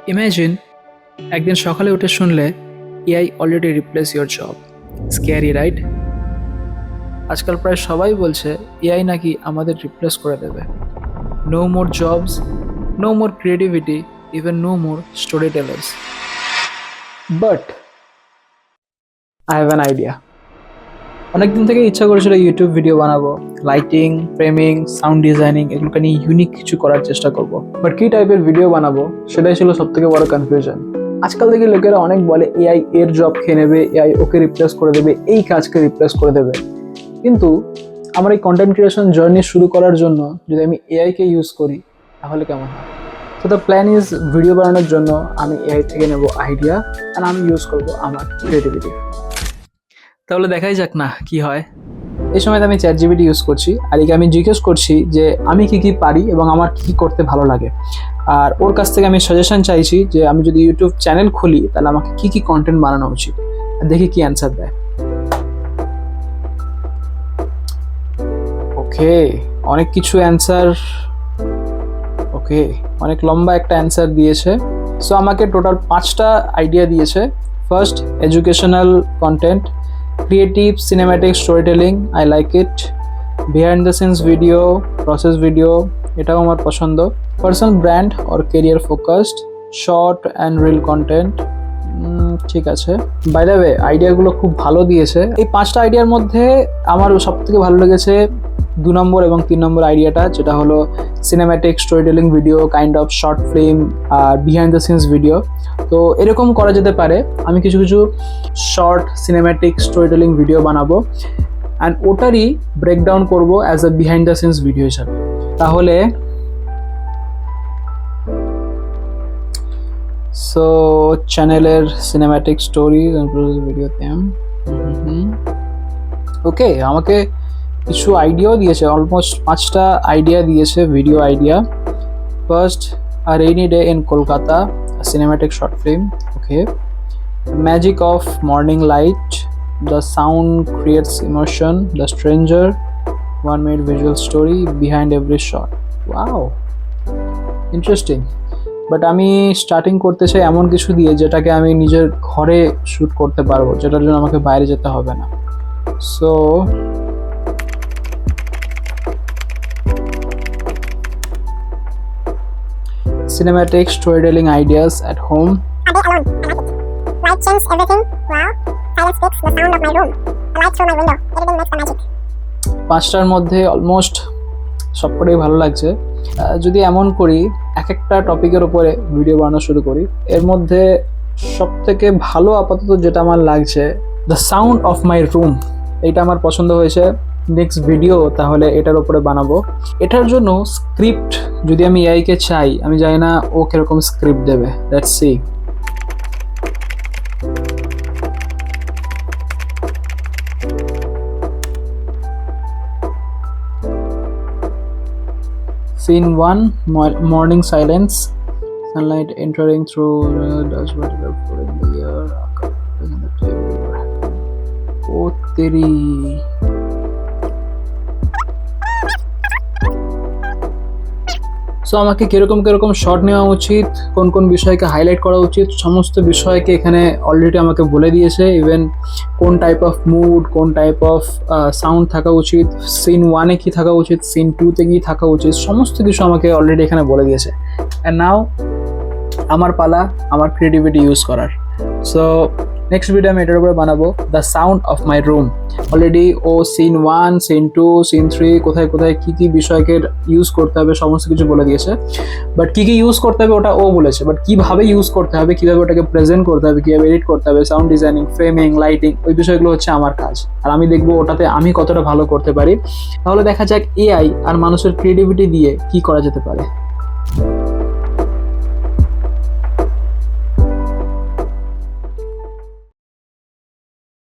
Imagine একদিন সকালে উঠে শুনলে AI already replace your job. Scary right? আজকাল প্রায় সবাই বলছে এআই নাকি আমাদের রিপ্লেস করে দেবে। No more jobs, no more creativity, even no more storytellers. But I have an idea. অনেকদিন থেকে ইচ্ছা করেছিল ইউটিউব ভিডিও বানাবো, লাইটিং, ফ্রেমিং, সাউন্ড ডিজাইনিং, এগুলোকে নিয়ে ইউনিক কিছু করার চেষ্টা করব। বাট কী টাইপের ভিডিও বানাবো সেটাই ছিল সবথেকে বড় কনফিউশন। আজকাল থেকে লোকেরা অনেক বলে এআই এর জব খেয়ে নেবে, এআই ওকে রিপ্লেস করে দেবে, এই কাজকে রিপ্লেস করে দেবে। কিন্তু আমার এই কন্টেন্ট ক্রিয়েশন জার্নি শুরু করার জন্য যদি আমি এআইকে ইউজ করি তাহলে কেমন হয়? তো দ্য প্ল্যান ইজ, ভিডিও বানানোর জন্য আমি এআই থেকে নেব আইডিয়া আর আমি ইউজ করব আমার ক্রিয়েটিভিটি। তাহলে দেখাই যাক না কি হয়। এই সময় আমি চ্যাটজিপিটি ইউজ করছি আর একে আমি জিজ্ঞেস করছি যে আমি কি কি পারি এবং আমার কি করতে ভালো লাগে, আর ওর কাছ থেকে আমি সাজেশন চাইছি যে আমি যদি ইউটিউব চ্যানেল খুলি তাহলে আমাকে কি কি কন্টেন্ট বানানো উচিত। দেখি কি অ্যান্সার দেয়। ওকে, অনেক কিছু অ্যান্সার। ওকে, অনেক লম্বা একটা অ্যান্সার দিয়েছে। সো আমাকে টোটাল 5টা আইডিয়া দিয়েছে। First, educational content, creative cinematic storytelling, I like it. Behind the scenes video, process video, এটাও আমার পছন্দ। Personal brand or career focused, short and reel content, ঠিক আছে। বাই দ্য ওয়ে, আইডিয়াগুলো খুব ভালো দিয়েছে। এই 5টা আইডিয়ার মধ্যে আমার সবথেকে ভালো লেগেছে 2 নম্বর এবং 3 নম্বর আইডিয়াটা, যেটা হলো cinematic storytelling video, kind of short film আর বিহাইন্ড দ্য সিনস ভিডিও। তো এরকম করা যেতে পারে। আমি কিছু কিছু short cinematic storytelling video বানাবো অ্যান্ড ওটারই ব্রেকডাউন করবো as a behind the scenes video হিসাবে। তাহলে সো চ্যানেলের সিনেম্যাটিক স্টোরি ভিডিওতে ওকে, আমাকে কিছু আইডিয়াও দিয়েছে, অলমোস্ট 5টা আইডিয়া দিয়েছে, video idea. First, a rainy day in Kolkata, cinematic short film. Okay, magic of morning light, the sound creates emotion, the stranger, 1 minute visual story, behind every shot. Wow, interesting. But আমি starting করতে চাই এমন কিছু দিয়ে যেটাকে আমি নিজের ঘরে শ্যুট করতে পারবো, যেটার জন্য আমাকে বাইরে যেতে হবে না। So cinematic storytelling ideas at home. A day alone. I like it. Light changes everything. Wow. Silence speaks the sound of my room. A light through my window. Editing makes the magic. 5টার মধ্যে almost সবকটাই ভালো লাগছে। যদি এমন করি, এক একটা টপিকের উপরে ভিডিও বানানো শুরু করি, এর মধ্যে সব থেকে ভালো আপাতত যেটা আমার লাগছে, the sound of my room, এইটা আমার পছন্দ হয়েছে। নেক্সট ভিডিও তাহলে এটার উপরে বানাবো। এটার জন্য স্ক্রিপ্ট যদি আমি এআইকে চাই, আমি জানি না ও কিরকম স্ক্রিপ্ট দেবে। Let's see. Scene 1, morning silence, sunlight entering through dust particle in the air, in the table. Oh, teri. So আমাকে কিরকম কিরকম শর্ট নেওয়া উচিত, কোন কোন বিষয়কে হাইলাইট করা উচিত, সমস্ত বিষয়কে এখানে অলরেডি আমাকে বলে দিয়েছে। ইভেন কোন টাইপ অফ মুড, কোন টাইপ অফ সাউন্ড থাকা উচিত, সিন 1-এ কী থাকা উচিত, সিন 2-তে কী থাকা উচিত, সমস্ত কিছু আমাকে অলরেডি এখানে বলে দিয়েছে। অ্যান্ড নাও আমার পালা আমার ক্রিয়েটিভিটি ইউজ করার। সো নেক্সট ভিডিও আমি এটার উপরে বানাবো the sound of my room. Already ও সিন 1, সিন 2, সিন 3 কোথায় কোথায় কী কী বিষয়কে ইউজ করতে হবে সমস্ত কিছু বলে দিয়েছে। বাট কী কী ইউজ করতে হবে ওটা ও বলেছে, বাট কীভাবে ইউজ করতে হবে, কীভাবে ওটাকে প্রেজেন্ট করতে হবে, কীভাবে এডিট করতে হবে, সাউন্ড ডিজাইনিং, ফ্রেমিং, লাইটিং, ওই বিষয়গুলো হচ্ছে আমার কাজ। আর আমি দেখবো ওটাতে আমি কতটা ভালো করতে পারি। তাহলে দেখা যাক এআই আর মানুষের ক্রিয়েটিভিটি দিয়ে কী করা যেতে পারে।